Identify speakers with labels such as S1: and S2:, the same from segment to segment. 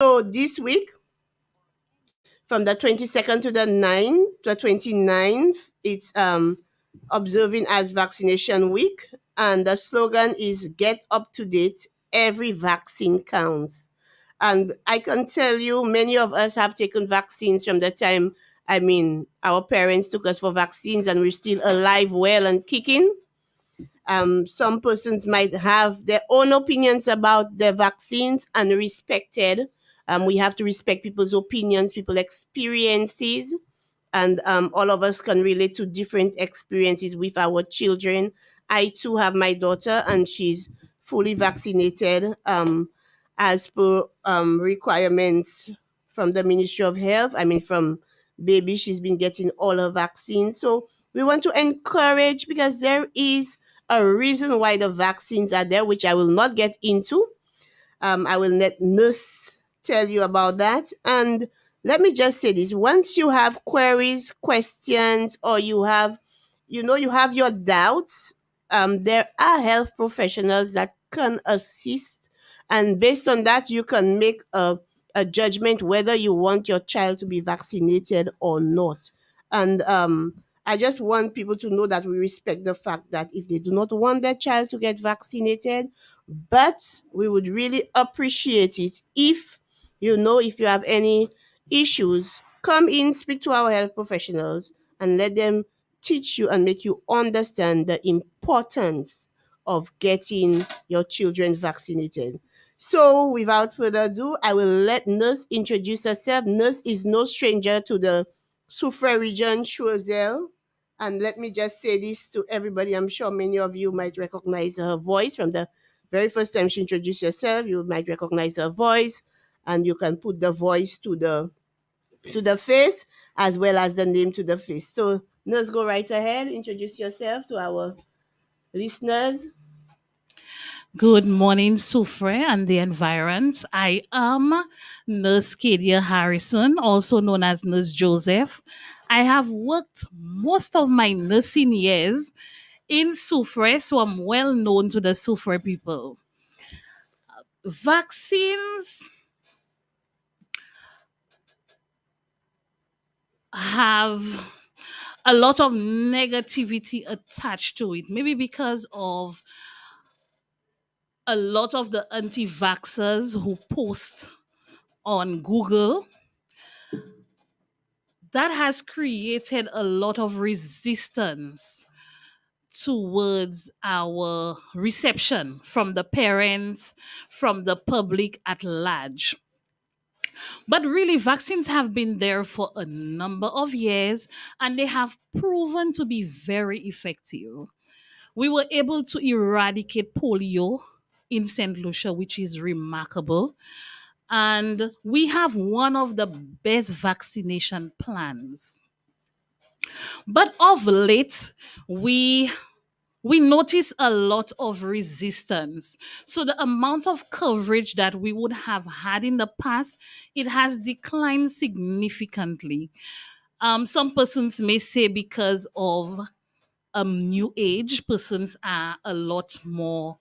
S1: So this week, from the 22nd to the 29th, it's observing as vaccination week. And the slogan is get up to date, every vaccine counts. And I can tell you, many of us have taken vaccines from the time, our parents took us for vaccines and we're still alive, well, and kicking. Some persons might have their own opinions about the vaccines and respected. We have to respect people's opinions, people's experiences, and all of us can relate to different experiences with our children. I too have my daughter, and she's fully vaccinated as per requirements from the Ministry of Health. From baby, she's been getting all her vaccines. So we want to encourage, because there is a reason why the vaccines are there, which I will not get into. I will let Nurse tell you about that. And let me just say this: once you have queries, questions, or you have your doubts, there are health professionals that can assist, and based on that, you can make a judgment whether you want your child to be vaccinated or not. And I just want people to know that we respect the fact that if they do not want their child to get vaccinated, but we would really appreciate it if if you have any issues, come in, speak to our health professionals, and let them teach you and make you understand the importance of getting your children vaccinated. So, without further ado, I will let Nurse introduce herself. Nurse is no stranger to the Soufrière region, Choiseul. And let me just say this to everybody. I'm sure many of you might recognize her voice from the very first time she introduced herself. You might recognize her voice, and you can put the voice to the face as well as the name to the face. So, Nurse, go right ahead. Introduce yourself to our listeners.
S2: Good morning, Sufre and the environs. I am Nurse Kadia Harrison, also known as Nurse Joseph. I have worked most of my nursing years in Sufre, so I'm well known to the Sufre people. Vaccines have a lot of negativity attached to it, maybe because of a lot of the anti vaxxers who post on Google. That has created a lot of resistance towards our reception from the parents, from the public at large. But really, vaccines have been there for a number of years and they have proven to be very effective. We were able to eradicate polio in St. Lucia, which is remarkable. And we have one of the best vaccination plans. But of late, we notice a lot of resistance. So the amount of coverage that we would have had in the past, it has declined significantly. Some persons may say because of new age, persons are a lot more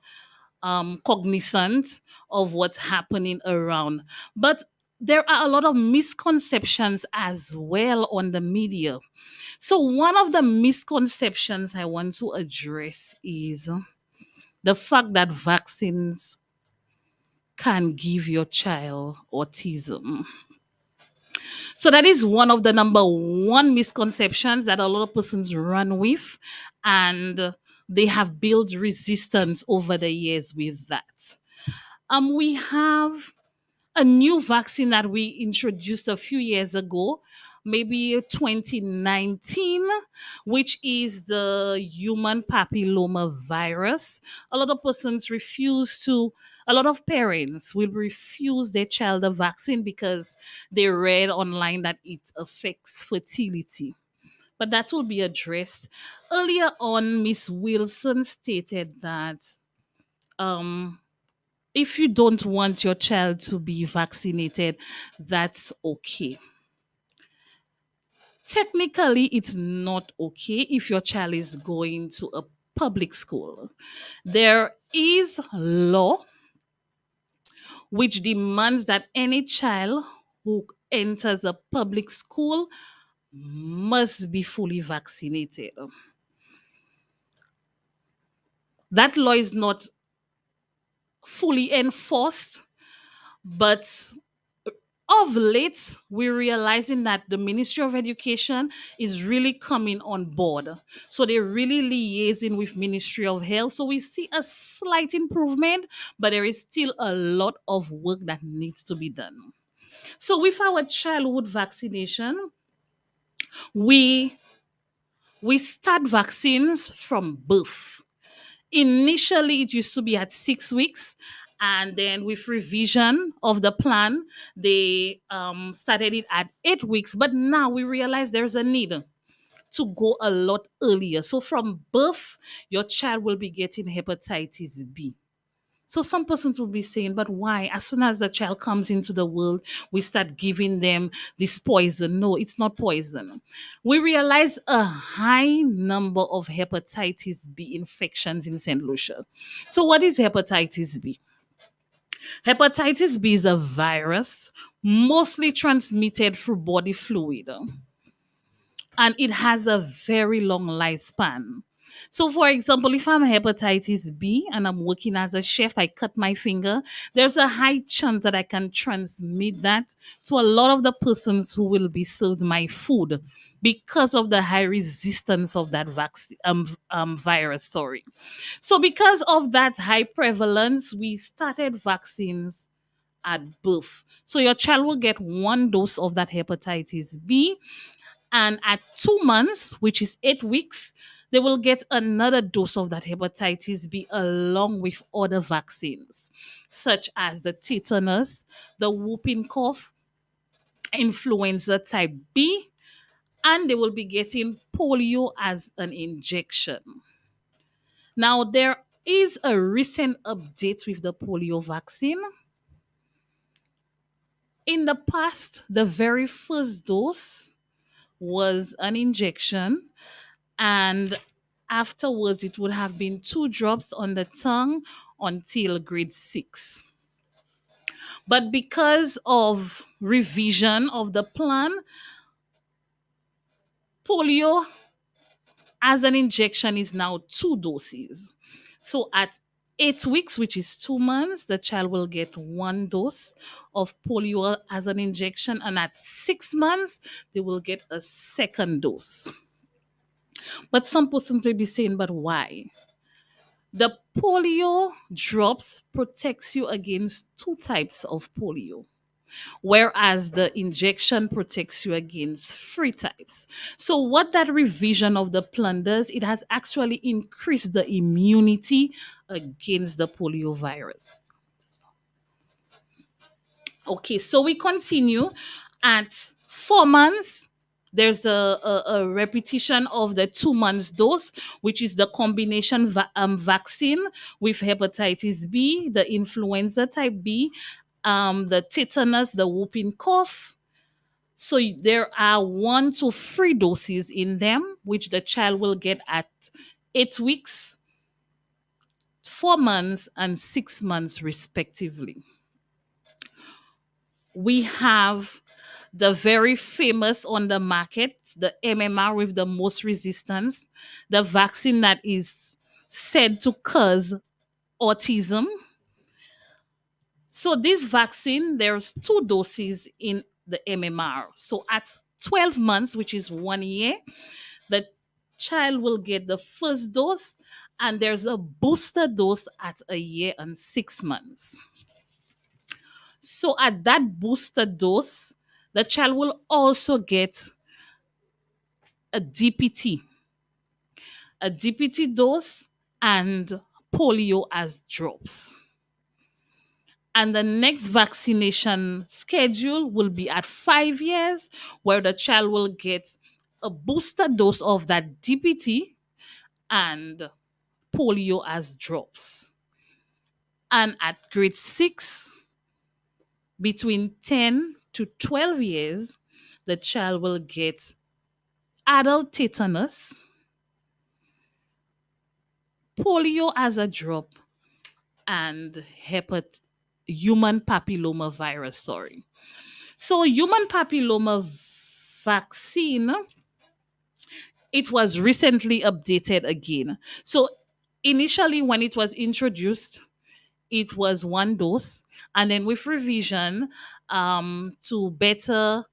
S2: cognizant of what's happening around. But there are a lot of misconceptions as well on the media. So, one of the misconceptions I want to address is the fact that vaccines can give your child autism. So, that is one of the number one misconceptions that a lot of persons run with, and they have built resistance over the years with that. We have a new vaccine that we introduced a few years ago, maybe 2019, which is the human papilloma virus. A lot of persons refuse to, a lot of parents will refuse their child a vaccine because they read online that it affects fertility. But that will be addressed. Earlier on, Miss Wilson stated that um, if you don't want your child to be vaccinated, that's okay. Technically, it's not okay if your child is going to a public school. There is law which demands that any child who enters a public school must be fully vaccinated. That law is not fully enforced, but of late we're realizing that the Ministry of Education is really coming on board, so they're really liaising with Ministry of Health, so we see a slight improvement, but there is still a lot of work that needs to be done. So with our childhood vaccination, we we start vaccines from birth. Initially, it used to be at 6 weeks, and then with revision of the plan, they started it at 8 weeks. But now we realize there's a need to go a lot earlier. So from birth, your child will be getting hepatitis B. So some persons will be saying, but why? As soon as the child comes into the world, we start giving them this poison. No, it's not poison. We realize a high number of hepatitis B infections in St. Lucia. So what is hepatitis B? Hepatitis B is a virus mostly transmitted through body fluid, and it has a very long lifespan. So, for example, if I'm hepatitis B and I'm working as a chef, I cut my finger, there's a high chance that I can transmit that to a lot of the persons who will be served my food because of the high resistance of that virus. Sorry. So, because of that high prevalence, we started vaccines at birth. So, your child will get one dose of that hepatitis B, and at 2 months, which is 8 weeks, they will get another dose of that hepatitis B along with other vaccines, such as the tetanus, the whooping cough, influenza type B, and they will be getting polio as an injection. Now, there is a recent update with the polio vaccine. In the past, the very first dose was an injection, and afterwards it would have been 2 drops on the tongue until grade 6. But because of revision of the plan, polio as an injection is now 2 doses. So at 8 weeks, which is 2 months, the child will get one dose of polio as an injection, and at 6 months, they will get a second dose. But some persons may be saying, but why? The polio drops protects you against 2 types of polio, whereas the injection protects you against 3 types. So what that revision of the plan does, it has actually increased the immunity against the polio virus. Okay, so we continue at 4 months. There's a repetition of the 2 months dose, which is the combination vaccine with hepatitis B, the influenza type B, the tetanus, the whooping cough. So there are 1 to 3 doses in them, which the child will get at 8 weeks, 4 months, and 6 months, respectively. We have the very famous on the market, the MMR with the most resistance, the vaccine that is said to cause autism. So this vaccine, there's 2 doses in the MMR. So at 12 months, which is 1 year, the child will get the first dose, and there's a booster dose at 1 year and 6 months. So at that booster dose, the child will also get a DPT, a DPT dose, and polio as drops. And the next vaccination schedule will be at 5 years, where the child will get a booster dose of that DPT and polio as drops. And at grade 6, between 10 to 12 years, the child will get adult tetanus, polio as a drop, and human papilloma virus. Sorry. So, human papilloma vaccine, it was recently updated again. So, initially, when it was introduced, it was one dose, and then with revision, to better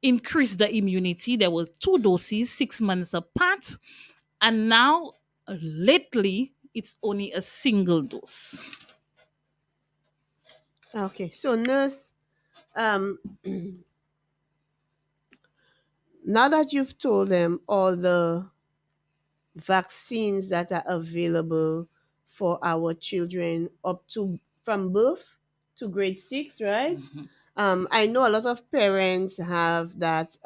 S2: increase the immunity, there were two doses, 6 months apart, and now lately it's only a single dose.
S1: Okay, so nurse, um, now that you've told them all the vaccines that are available for our children up to from birth to grade 6, right?
S2: Mhm.
S1: I know a lot of parents have that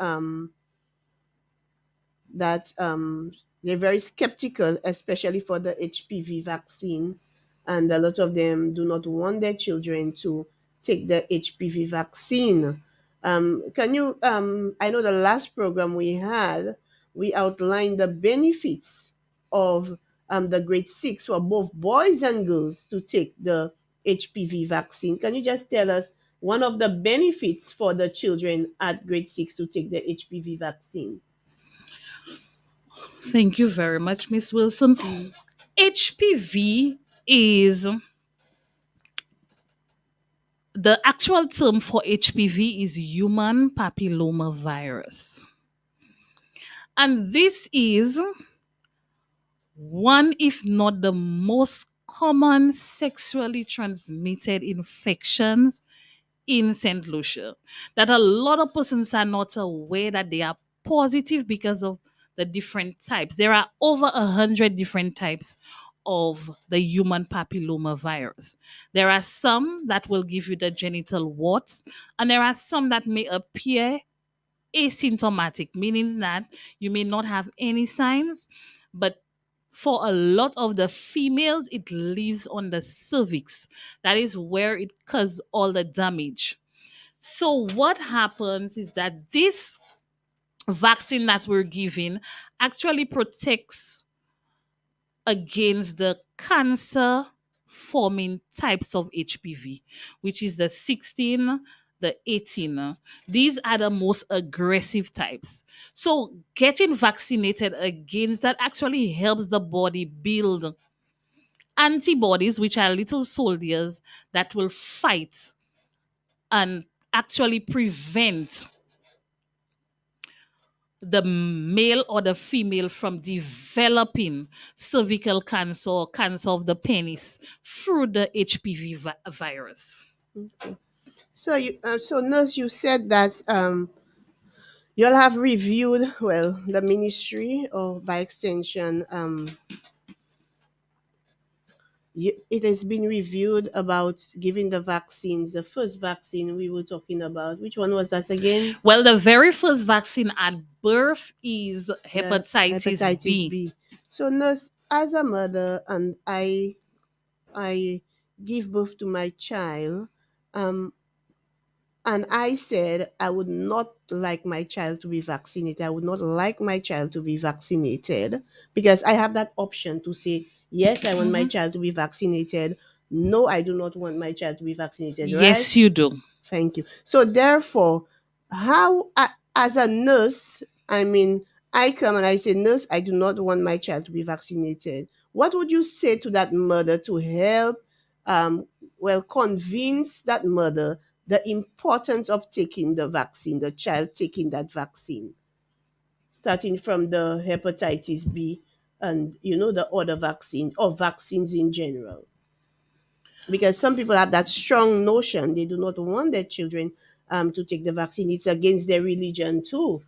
S1: they're very skeptical, especially for the HPV vaccine, and a lot of them do not want their children to take the HPV vaccine. Can you? I know the last program we had, we outlined the benefits of the grade 6 for both boys and girls to take the HPV vaccine. Can you just tell us one of the benefits for the children at grade 6 to take the HPV vaccine?
S2: Thank you very much, Miss Wilson.
S1: Mm.
S2: HPV is the actual term for HPV is human papilloma virus. And this is one, if not the most common sexually transmitted infections in St. Lucia. That a lot of persons are not aware that they are positive because of the different types. There are over 100 different types of the human papilloma virus. There are some that will give you the genital warts, and there are some that may appear asymptomatic, meaning that you may not have any signs, but for a lot of the females, it lives on the cervix. That is where it causes all the damage. So, what happens is that this vaccine that we're giving actually protects against the cancer forming types of HPV, which is the 16, the 18. These are the most aggressive types. So, getting vaccinated against that actually helps the body build antibodies, which are little soldiers that will fight and actually prevent the male or the female from developing cervical cancer or cancer of the penis through the HPV virus.
S1: Okay. So so nurse, you said that you'll have reviewed, well, the ministry, or by extension, it has been reviewed about giving the vaccines. The first vaccine we were talking about, which one was that again?
S2: Well, the very first vaccine at birth is
S1: The
S2: hepatitis
S1: hepatitis
S2: B.
S1: B. So nurse, as a mother, and I give birth to my child, um, and I said I would not like my child to be vaccinated. I would not like my child to be vaccinated because I have that option to say, yes, I want my
S2: Mhm.
S1: child to be vaccinated. No, I do not want my child to be vaccinated, right?
S2: Yes, you do.
S1: Thank you. So therefore, as a nurse, I mean, I come and I say, nurse, I do not want my child to be vaccinated. What would you say to that mother to help, um, well, convince that mother the importance of taking the vaccine, the child taking that vaccine, starting from the hepatitis B and the other vaccine or vaccines in general? Because some people have that strong notion they do not want their children to take the vaccine. It's against their religion too,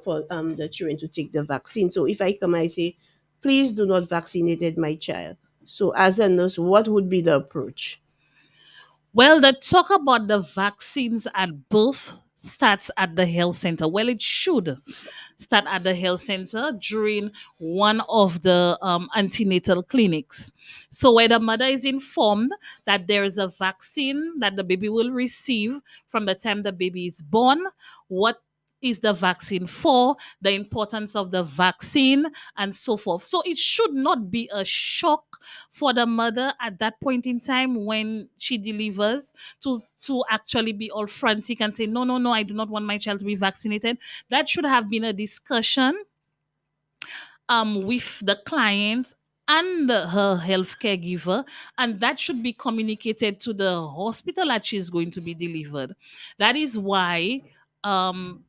S1: for the children to take the vaccine. So if I come, I say, please do not vaccinate my child. So as a nurse, what would be the approach?
S2: Well, the talk about the vaccines at birth starts at the health center. Well, it should start at the health center during one of the antenatal clinics. So, where the mother is informed that there is a vaccine that the baby will receive from the time the baby is born, what is the vaccine for, the importance of the vaccine, and so forth. So it should not be a shock for the mother at that point in time when she delivers to actually be all frantic and say, no, no, no, I do not want my child to be vaccinated. That should have been a discussion with the client and her healthcare giver, and that should be communicated to the hospital that she's going to be delivered. That is why um,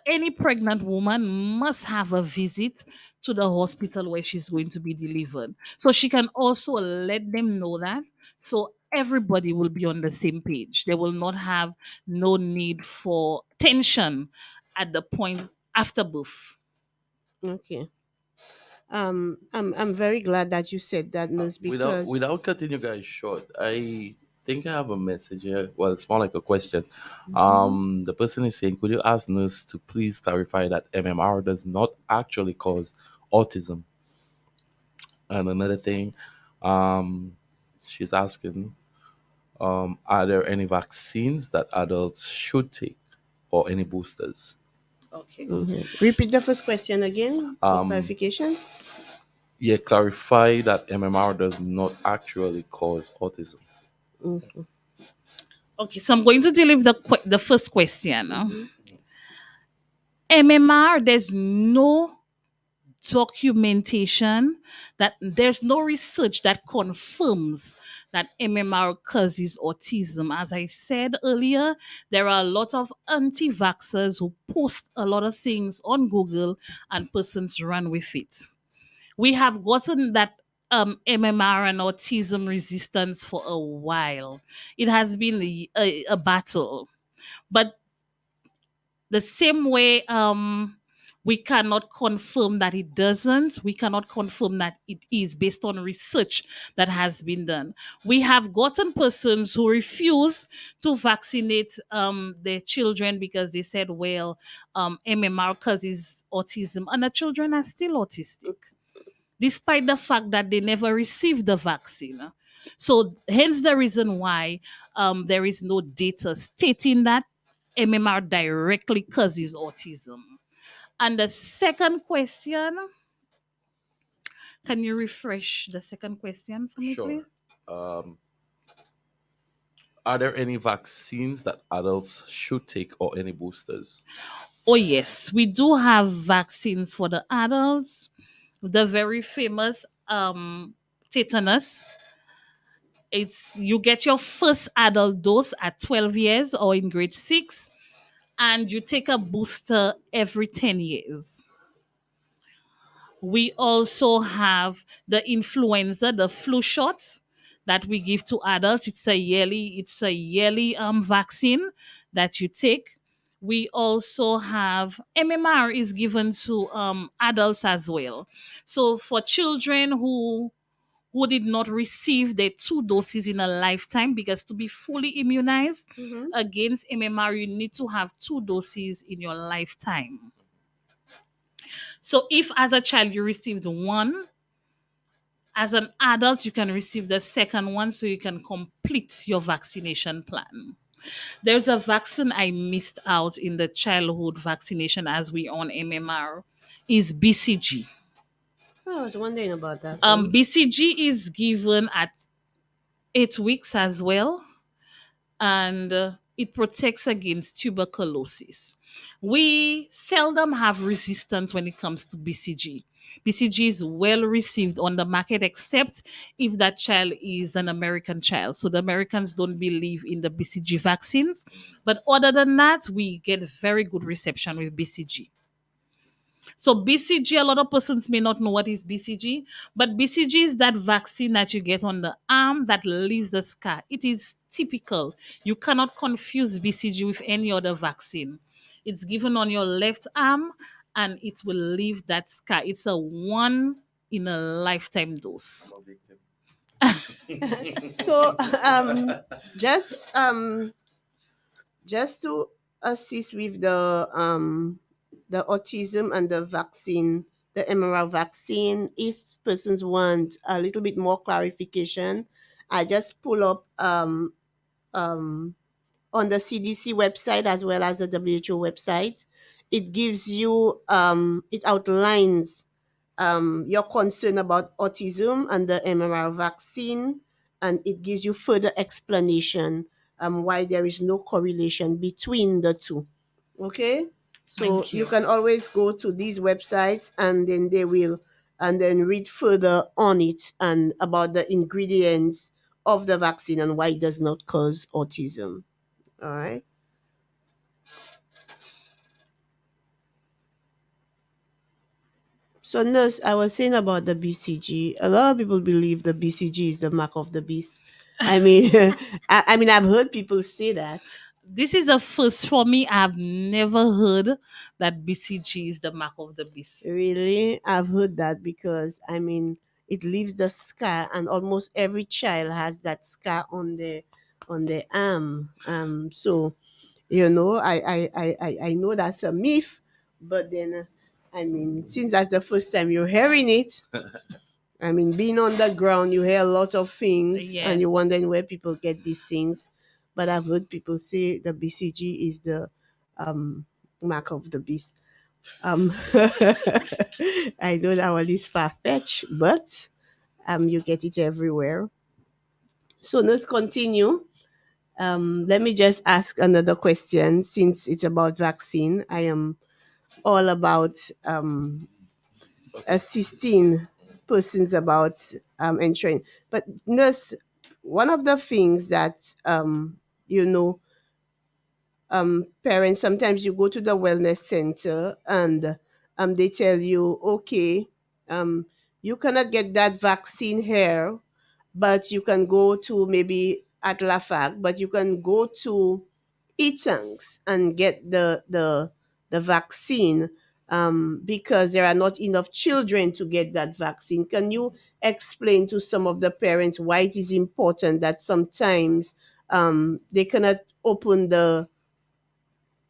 S2: any pregnant woman must have a visit to the hospital where she's going to be delivered, so she can also let them know that, so everybody will be on the same page. They will not have no need for tension at the point after birth.
S1: Okay. I'm very glad that you said that, nurse, because
S3: Without cutting you guys short, I think I have a message here. Well, it's more like a question.
S1: Mhm.
S3: The person is saying, could you ask nurse to please clarify that MMR does not actually cause autism? And another thing, um, she's asking, are there any vaccines that adults should take or any boosters?
S2: Okay.
S1: Mhm. Repeat the first question again for
S3: Um,
S1: clarification.
S3: yeah, clarify that MMR does not actually cause autism.
S1: Mm-hmm.
S2: Okay, so I'm going to deal with the first question.
S1: Mm-hmm.
S2: MMR, there's no documentation, that there's no research that confirms that MMR causes autism. As I said earlier, there are a lot of anti-vaxxers who post a lot of things on Google and persons run with it. We have gotten that MMR and autism resistance for a while. It has been a battle. But the same way we cannot confirm that it doesn't, we cannot confirm that it is based on research that has been done. We have gotten persons who refuse to vaccinate their children because they said, well, MMR causes autism, and the children are still autistic despite the fact that they never received the vaccine. So, hence the reason why there is no data stating that MMR directly causes autism. And the second question, can you refresh the second question for me, please?
S3: Sure. Um, are there any vaccines that adults should take or any boosters?
S2: Oh, yes, we do have vaccines for the adults. The very famous tetanus. It's you get your first adult dose at 12 years or in grade 6, and you take a booster every 10 years. We also have the influenza, the flu shots that we give to adults. It's a yearly vaccine that you take. We also have MMR is given to adults as well. So for children who did not receive their 2 doses in a lifetime, because to be fully immunized
S1: Mm-hmm.
S2: against MMR, you need to have 2 doses in your lifetime. So if as a child you received one, as an adult you can receive the second one, so you can complete your vaccination plan. There's a vaccine I missed out in the childhood vaccination as we on MMR is BCG.
S1: I was wondering about that one.
S2: BCG is given at 8 weeks as well, and it protects against tuberculosis. We seldom have resistance when it comes to BCG. BCG is well received on the market, except if that child is an American child. So the Americans don't believe in the BCG vaccines. But other than that, we get very good reception with BCG. So BCG, a lot of persons may not know what is BCG, but BCG is that vaccine that you get on the arm that leaves a scar. It is typical. You cannot confuse BCG with any other vaccine. It's given on your left arm and it will leave that scar. It's a one in a lifetime dose.
S3: I'm a victim.
S1: So, just just to assist with the autism and the vaccine, the MRR vaccine, if persons want a little bit more clarification, I just pull up um on the CDC website as well as the WHO website. It gives you, it outlines your concern about autism and the MMR vaccine, and it gives you further explanation why there is no correlation between the two. Okay, so
S2: Thank
S1: you
S2: you.
S1: can always go to these websites and then they will, and then read further on it and about the ingredients of the vaccine and why it does not cause autism. All right. So, nurse, I was saying about the BCG. A lot of people believe the BCG is the mark of the beast. I mean, I mean, I've heard people say that.
S2: This is a first for me. I've never heard that BCG is the mark of the beast.
S1: Really, I've heard that because I mean, it leaves the scar, and almost every child has that scar on their arm. So I know that's a myth, but then, I mean, since that's the first time you're hearing it, I mean, being on the ground, you hear a lot of things,
S2: Yeah.
S1: and you're wondering where people get these things. But I've heard people say the BCG is the um, mark of the beast. Um, I know that one is far fetched, but you get it everywhere. So let's continue. Let me just ask another question since it's about vaccine. I am all about assisting persons about ensuring. But nurse, one of the things that you know parents, sometimes you go to the wellness center and they tell you, okay, um, you cannot get that vaccine here, but you can go to maybe at Lafag, but you can go to Etangs and get the vaccine because there are not enough children to get that vaccine. Can you explain to some of the parents why it is important that sometimes they cannot open the,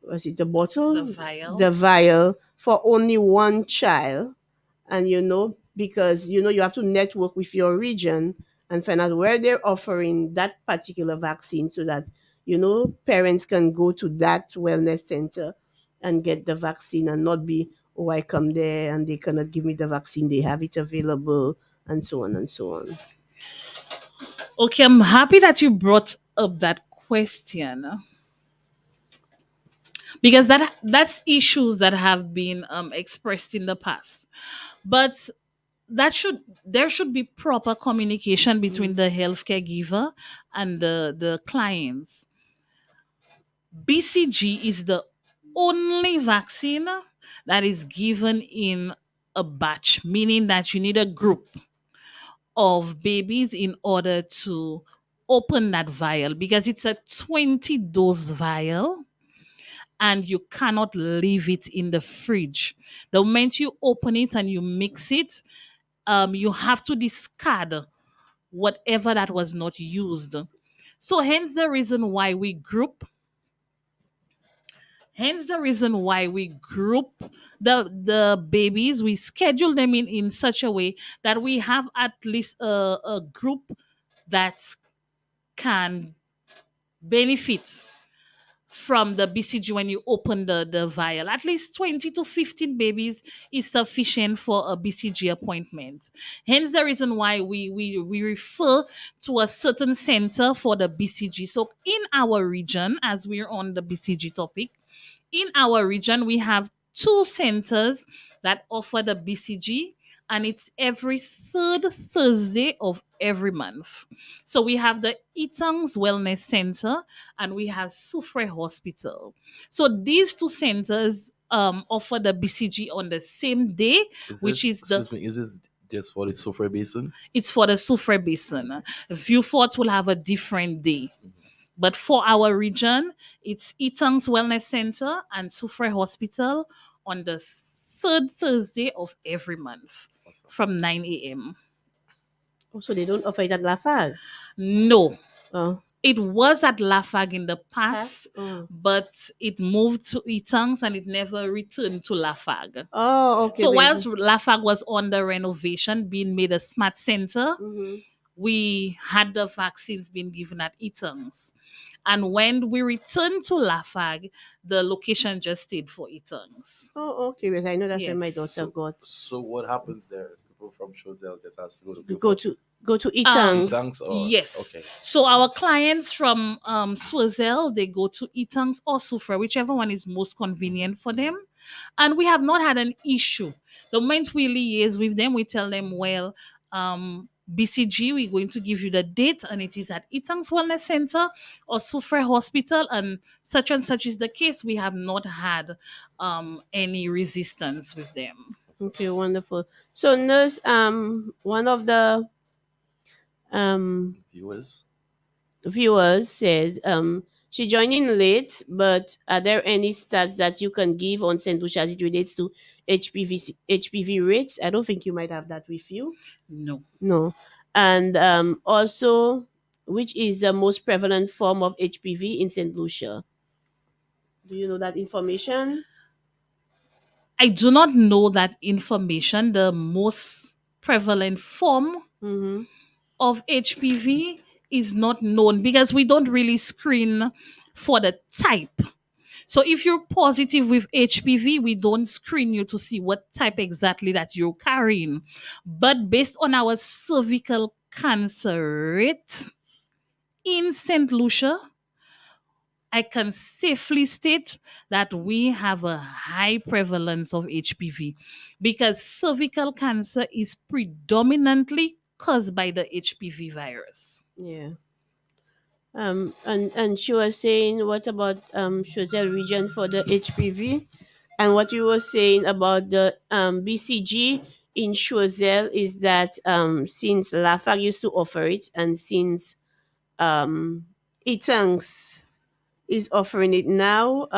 S1: was it the
S2: The
S1: bottle,
S2: vial.
S1: the vial for only one child, and because you have to network with your region and find out where they're offering that particular vaccine so that parents can go to that wellness center and get the vaccine and not be, oh, I come there and they cannot give me the vaccine, they have it available, and so on and so on.
S2: Okay, I'm happy that you brought up that question because that's issues that have been expressed in the past. But there should be proper communication between
S1: Mm.
S2: the healthcare giver and the clients. BCG is the only vaccine that is given in a batch, meaning that you need a group of babies in order to open that vial because it's a 20-dose vial and you cannot leave it in the fridge. The moment you open it and you mix it, you have to discard whatever that was not used. So hence the reason why we group the babies. We schedule them in such a way that we have at least a group that can benefit from the BCG when you open the vial. At least 20 to 15 babies is sufficient for a BCG appointment. Hence the reason why we refer to a certain center for the BCG. So in our region, as we're on the BCG topic, in our region, we have two centers that offer the BCG, and it's every third Thursday of every month. So we have the Itangs Wellness Center and we have Sufre Hospital. So these two centers offer the BCG on the same day,
S3: Is
S2: which
S3: this,
S2: is the
S3: excuse me, is this just for the Soufre Basin?
S2: it's for the Sufre Basin. Vieux Fort will have a different day. But for our region, it's Etangs Wellness Center and Sufre Hospital on the third Thursday of every month
S3: Awesome.
S2: from 9 a.m.
S1: Also, they don't offer it at Lafag.
S2: No,
S1: Oh,
S2: it was at Lafag in the
S1: pass.
S2: past,
S1: Oh.
S2: but it moved to Etangs and it never returned to Lafag.
S1: Oh, okay,
S2: So
S1: baby.
S2: whilst Lafag was under renovation, being made a smart center,
S1: Mm-hmm.
S2: we had the vaccines being given at Eton's. And when we returned to Lafag, the location just stayed for Eton's.
S1: Oh, okay. Well, I know that's where my
S2: Yes.
S1: daughter got.
S3: So what happens there? People from Chozel just has to go to
S1: Go
S3: Beaufort.
S1: to go to
S2: Um,
S1: Etangs.
S3: Etangs or
S2: yes.
S3: okay.
S2: So our clients from Swazel, they go to Etangs or Sufra, whichever one is most convenient for them. And we have not had an issue. The moment we liaise with them, we tell them, well, BCG, we're going to give you the date, and it is at Etangs Wellness Center or Sufra Hospital, and such is the case. We have not had any resistance with them.
S1: Okay, wonderful. So, nurse, one of the um
S3: Viewers.
S1: viewers says she joined in late, but are there any stats that you can give on St. Lucia as it relates to HPV rates? I don't think you might have that with you.
S2: No.
S1: No. And also, which is the most prevalent form of HPV in St. Lucia? Do you know that information?
S2: I do not know that information. The most prevalent form
S1: Mm-hmm.
S2: of HPV is not known because we don't really screen for the type. So if you're positive with HPV, we don't screen you to see what type exactly that you're carrying. But based on our cervical cancer rate in St. Lucia, I can safely state that we have a high prevalence of HPV because cervical cancer is predominantly caused by the HPV virus.
S1: Yeah. And she was saying, what about Choiseul region for the HPV? And what you were saying about the BCG in Choiseul is that since Lafag used to offer it, and since Itangs is offering it now,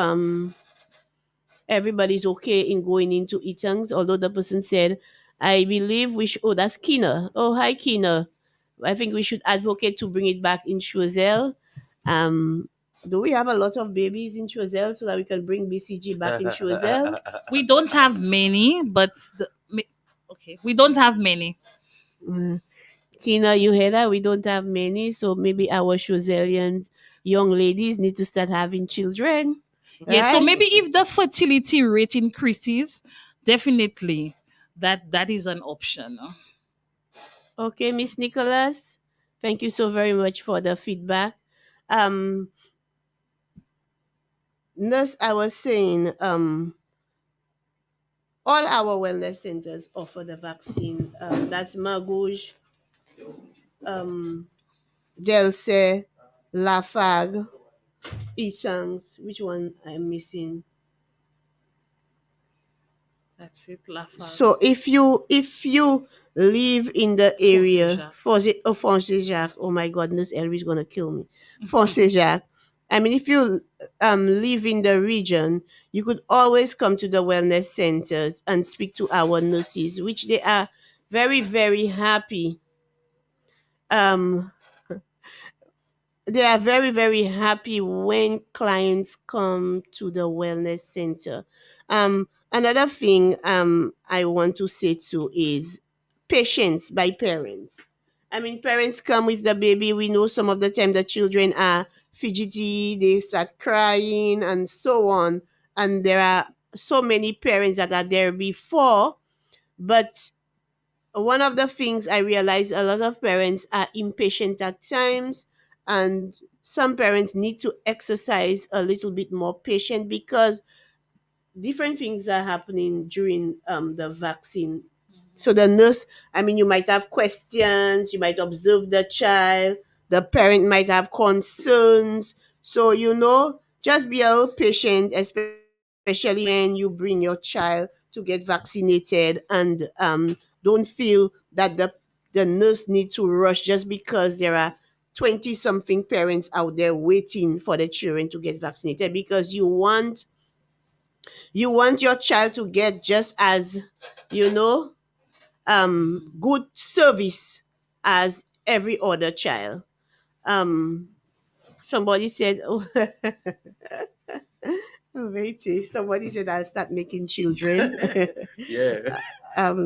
S1: everybody's okay in going into Itangs. Although the person said, I believe we should. Oh, that's Kina. Oh, hi, Kina. I think we should advocate to bring it back in Choiseul. Um, do we have a lot of babies in Choiseul so that we can bring BCG back in Choiseul?
S2: We don't have many, but okay, we don't have many.
S1: Mm. Kina, you hear that? We don't have many, so maybe our Choiseulian young ladies need to start having children,
S2: Yeah, so
S1: right?
S2: maybe if the fertility rate increases, definitely that is an option.
S1: Okay, Miss Nicholas, thank you so very much for the feedback. Um, Nurse, I was saying, all our wellness centers offer the vaccine. That's Magouge, um, Delse, Lafag, Echangs. Which one I'm missing?
S2: That's it, Lafag.
S1: So if you live in the area
S2: Fonseca.
S1: Fonsejac, oh my goodness, Elry's gonna kill me. Fonsejac. I mean, if you live in the region, you could always come to the wellness centers and speak to our nurses, which they are very, very happy. Um, they are very, very happy when clients come to the wellness center. Another thing I want to say too is patience by parents. I mean, parents come with the baby. We know some of the time the children are fidgety, they start crying, and so on. And there are so many parents that are there before, but one of the things I realize, a lot of parents are impatient at times, and some parents need to exercise a little bit more patience because different things are happening during the vaccine. So the nurse, I mean, you might have questions, you might observe the child, the parent might have concerns. So, just be a little patient, especially when you bring your child to get vaccinated, and don't feel that the nurse need to rush just because there are 20 something parents out there waiting for the children to get vaccinated, because you want your child to get just as you know good service as every other child. Somebody said, oh, wait, somebody said I'll start making children.
S3: Yeah.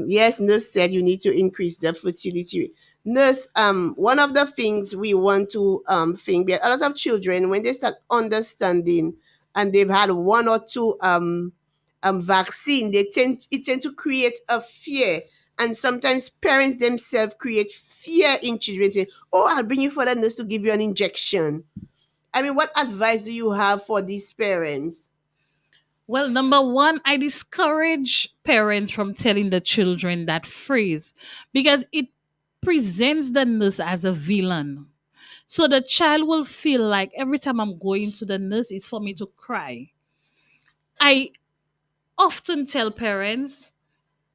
S1: Yes, nurse said you need to increase the fertility rate. nurse, one of the things we want to think, a lot of children when they start understanding and they've had one or two vaccine, it tend to create a fear, and sometimes parents themselves create fear in children, saying, oh, I'll bring you for the nurse to give you an injection. I mean, what advice do you have for these parents?
S2: Well, number one, I discourage parents from telling the children that phrase because it presents the nurse as a villain. So the child will feel like every time I'm going to the nurse, it's for me to cry. I often tell parents,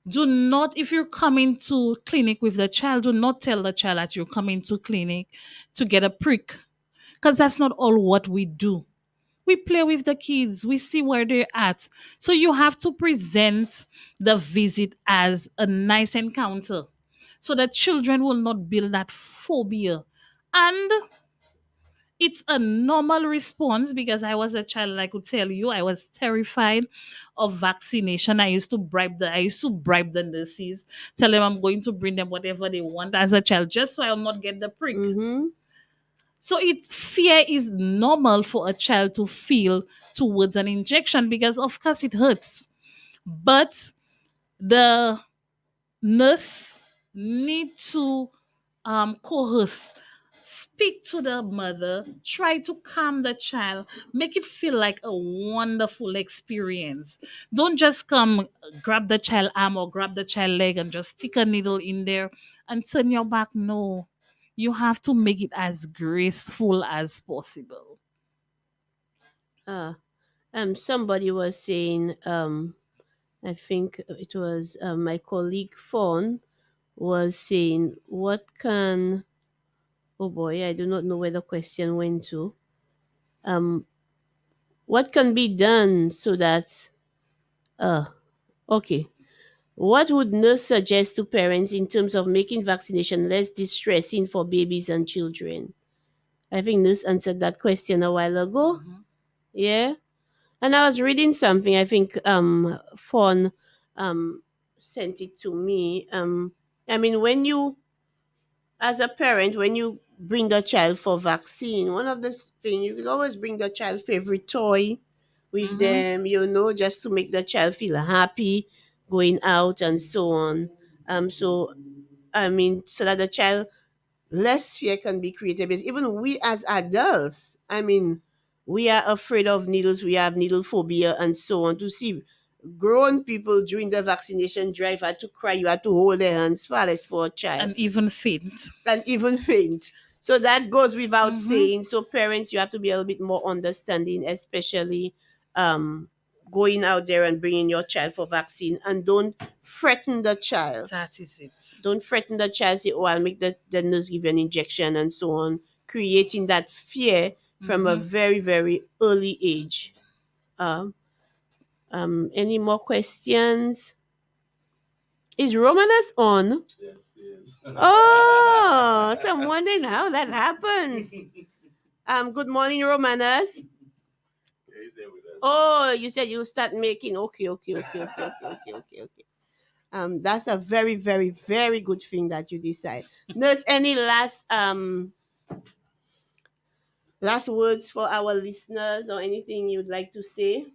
S2: do not, if you're coming to clinic with the child, do not tell the child that you're coming to clinic to get a prick. Because that's not all what we do. We play with the kids, we see where they're at. So you have to present the visit as a nice encounter so that children will not build that phobia. And it's a normal response because I was a child and I could tell you I was terrified of vaccination. I used to bribe the nurses, tell them I'm going to bring them whatever they want as a child, just so I'll not get the prick.
S1: Mm-hmm.
S2: So it's fear is normal for a child to feel towards an injection because of course it hurts. But the nurse need to coerce, speak to the mother, try to calm the child, make it feel like a wonderful experience. Don't just come grab the child arm or grab the child leg and just stick a needle in there and turn your back. No, you have to make it as graceful as possible.
S1: uh Somebody was saying, I think it was my colleague Fawn was saying, what can, oh boy, I do not know where the question went to. Um, what can be done so that, uh, okay, what would nurse suggest to parents in terms of making vaccination less distressing for babies and children? I think nurse answered that question a while ago.
S2: Mhm.
S1: Yeah. And I was reading something, I think Fawn sent it to me. I mean, when you, as a parent, when you bring the child for vaccine, one of the things, you can always bring the child favorite toy with
S2: Mhm.
S1: them, just to make the child feel happy going out and so on. So I mean, so that the child, less fear can be created. Because even we as adults, I mean, we are afraid of needles, we have needle phobia and so on. To see grown people during the vaccination drive had to cry, you had to hold their hands, far less for a child,
S2: And even faint.
S1: and even faint. So that goes without
S2: Mhm.
S1: saying. So parents, you have to be a little bit more understanding, especially um, going out there and bringing your child for vaccine, and don't threaten the child.
S2: That is it.
S1: Don't threaten the child, say, oh, I'll make the nurse give you an injection and so on, creating that fear from a
S2: Mhm.
S1: very, very early age. Um, any more questions? Is Romanus on? Oh, so I'm wondering how that happens. Good morning, Romanus. Oh, you said you'll start making. Okay, okay, okay, okay, okay, okay, okay, okay. That's a very, very, very good thing that you decide. Nurse, any last words for our listeners or anything you'd like to say?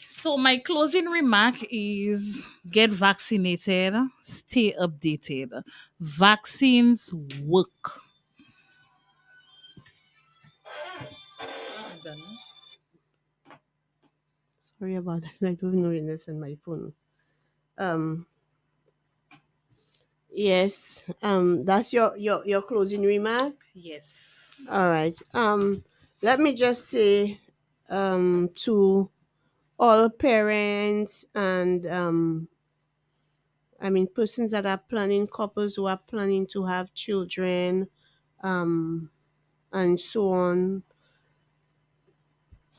S2: So my closing remark is get vaccinated, stay updated. Vaccines work.
S1: Sorry about that. I don't know this on my phone. Um, yes. That's your closing remark.
S2: Yes.
S1: All right. Let me just say, to all parents and I mean persons that are planning, couples who are planning to have children, um, and so on.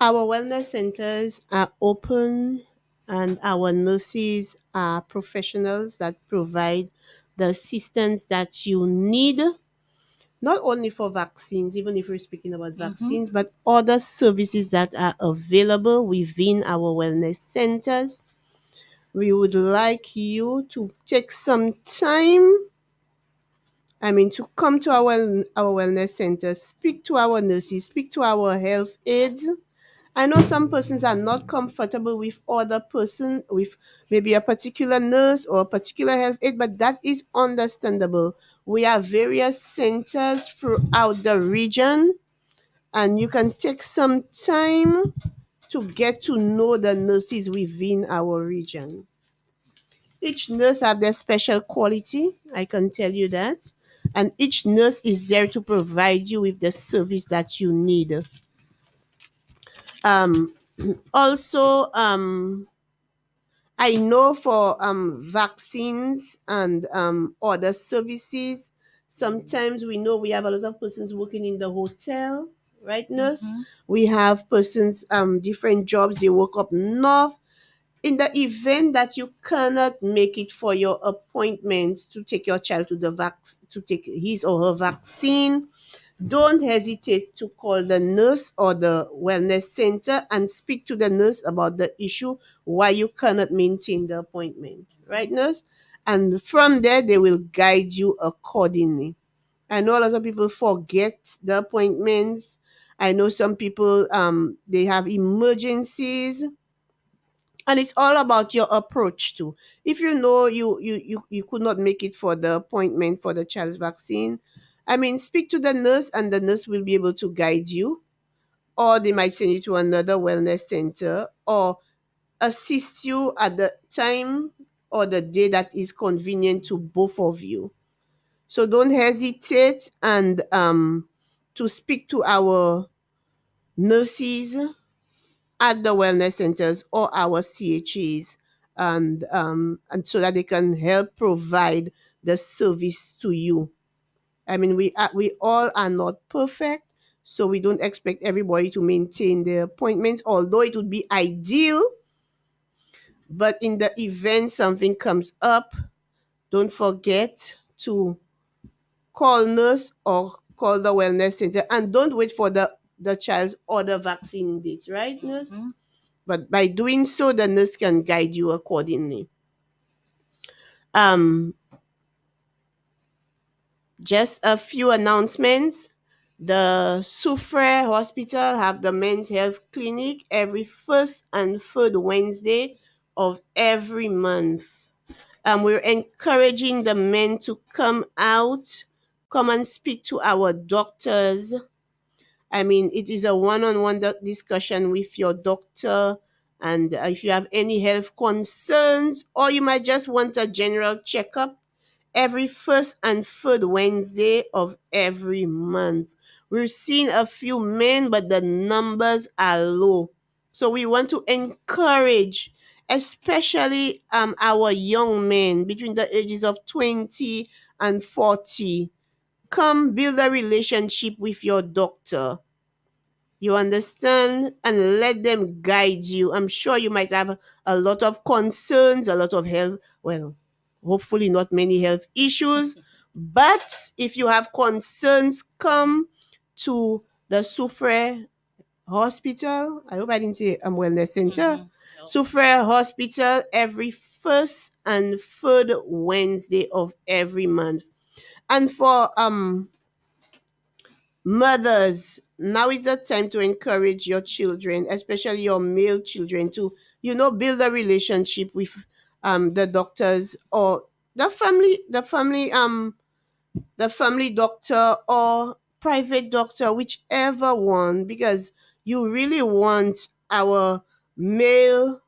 S1: Our wellness centers are open, and our nurses are professionals that provide the assistance that you need, not only for vaccines, even if we're speaking about
S2: Mm-hmm.
S1: vaccines, but other services that are available within our wellness centers. We would like you to take some time. I mean, to come to our wellness center, speak to our nurses, speak to our health aides. I know some persons are not comfortable with other person, with maybe a particular nurse or a particular health aide, but that is understandable. We have various centers throughout the region, and you can take some time to get to know the nurses within our region. Each nurse have their special quality, I can tell you that. And each nurse is there to provide you with the service that you need. Um, also, I know for vaccines and other services, sometimes we know we have a lot of persons working in the hotel, right, nurse?
S2: Mm-hmm.
S1: We have persons different jobs. They work up north. In the event that you cannot make it for your appointment to take your child to the to take his or her vaccine, don't hesitate to call the nurse or the wellness center and speak to the nurse about the issue why you cannot maintain the appointment. Right, nurse? And from there, they will guide you accordingly. I know a lot of people forget the appointments. I know some people they have emergencies, and it's all about your approach too. If you know you could not make it for the appointment for the child's vaccine, I mean, speak to the nurse and the nurse will be able to guide you, or they might send you to another wellness center, or assist you at the time or the day that is convenient to both of you. So don't hesitate and to speak to our nurses at the wellness centers or our CHAs, and so that they can help provide the service to you. I mean, we all are not perfect, so we don't expect everybody to maintain their appointments, although it would be ideal. But in the event something comes up, don't forget to call nurse or call the wellness center, and don't wait for the child's other vaccine dates, right, nurse?
S2: Mm-hmm.
S1: But by doing so, the nurse can guide you accordingly. Um, just a few announcements. The Soufre Hospital have the men's health clinic every first and third Wednesday of every month. We're encouraging the men to come out, come and speak to our doctors. I mean, it is a one-on-one discussion with your doctor. And if you have any health concerns, or you might just want a general checkup, every first and third Wednesday of every month. We're seeing a few men, but the numbers are low. So we want to encourage, especially our young men between the ages of 20 and 40. Come build a relationship with your doctor. You understand? And let them guide you. I'm sure you might have a lot of concerns, a lot of health, well, hopefully not many health issues. But if you have concerns, come to the Soufre Hospital. I hope I didn't say wellness center.
S2: Mm-hmm. Yep.
S1: Soufre Hospital every first and third Wednesday of every month. And for mothers, now is the time to encourage your children, especially your male children, to build a relationship with the doctors or the family doctor or private doctor, whichever one, because you really want our male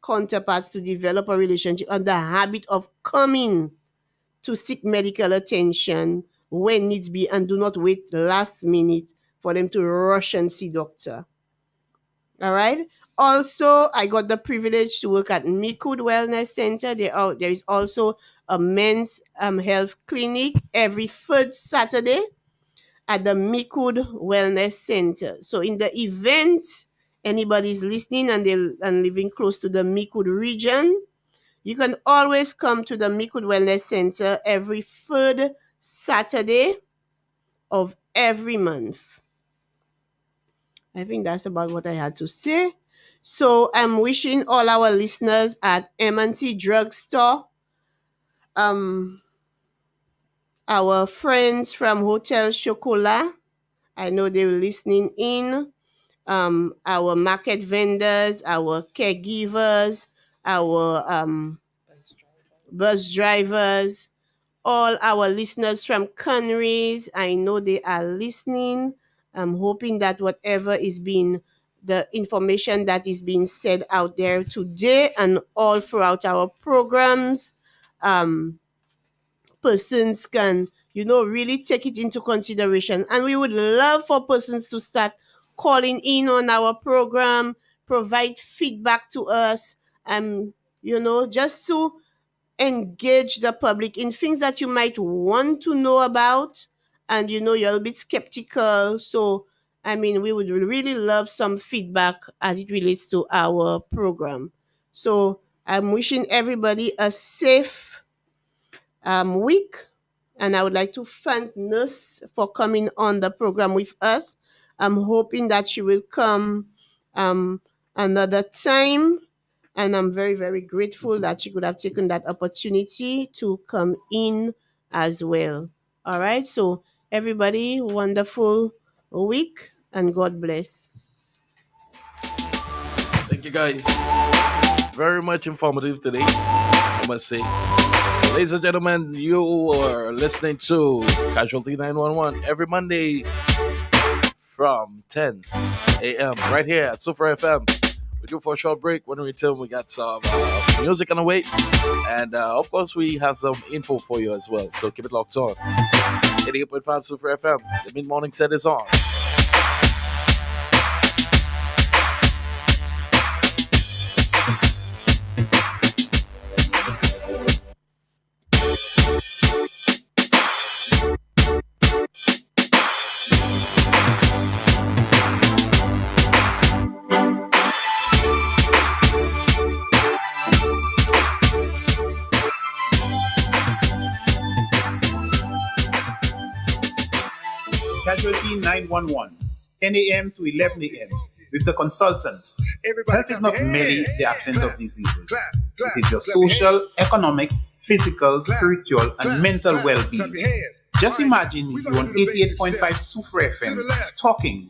S1: counterparts to develop a relationship and the habit of coming to seek medical attention when needs be, and do not wait last minute for them to rush and see doctor. All right. Also, I got the privilege to work at Mikud Wellness Center. There is also a men's health clinic every third Saturday at the Mikud Wellness Center. So in the event anybody's listening and they and living close to the Mikud region, you can always come to the Mikud Wellness Center every third Saturday of every month. I think that's about what I had to say. So I'm wishing all our listeners at M&C Drugstore um, our friends from Hotel Chocolat. I know they're listening in. Our market vendors, our caregivers, our bus drivers, all our listeners from countries. I know they are listening. I'm hoping that whatever is being the information that is being said out there today and all throughout our programs, um, persons can, really take it into consideration. And we would love for persons to start calling in on our program, provide feedback to us, just to engage the public in things that you might want to know about and you're a bit skeptical. So we would really love some feedback as it relates to our program. So I'm wishing everybody a safe week, and I would like to thank Nurse for coming on the program with us. I'm hoping that she will come um, another time, and I'm very, very grateful that she could have taken that opportunity to come in as well. All right, so everybody, wonderful week, and God bless.
S3: Thank you guys. Very much informative today, I must say. Ladies and gentlemen, you are listening to Casualty 911 every Monday from 10 a.m. right here at Super FM. We do for a short break. When we return, we got some music on the way. And of course, we have some info for you as well. So keep it locked on. 88.5 Super FM. The mid morning set is on.
S4: Casualty 911, 10 a.m. to 11 a.m. with the consultant. Health is not merely the absence of diseases. It is your social, economic, physical, spiritual, and mental well-being. Just imagine if you're on 88.5 Super FM talking